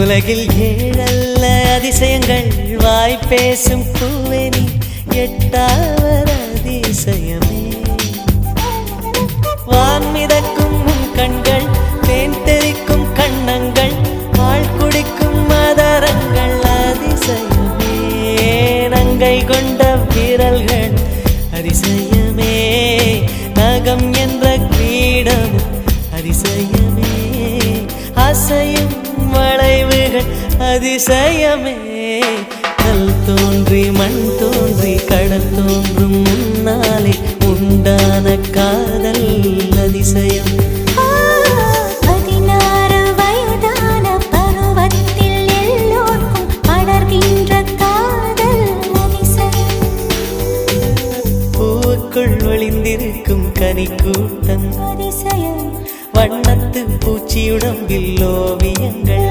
உலகில் ஏழல்ல அதிசயங்கள் வாய் பேசும் பூவெனி எட்டாவது அதிசயமே. வான் மிதக்கும் கண்கள், தேன் தெறிக்கும் கண்ணங்கள், பால் குடிக்கும் மதரங்கள் அதிசயமே. நங்கை கொண்ட விரல்கள் அதிசயமே. நகம் என்ற கிரீடம் அதிசயமே. அசையும் வளைவுகள் அதிசயமே. கல் தோன்றி மண் தோன்றி கடல் தோன்றும் முன்னாலே உண்டான காதல் அதிசயம். 16 வயதான பருவத்தில் எல்லோருக்கும் படர்கின்ற காதல் அதிசயம். பூவுக்குள் ஒளிந்திருக்கும் கனிக்கூட்டம் அதிசயம். வண்ணத்து பூச்சியுடம்பில் ஓவியங்கள்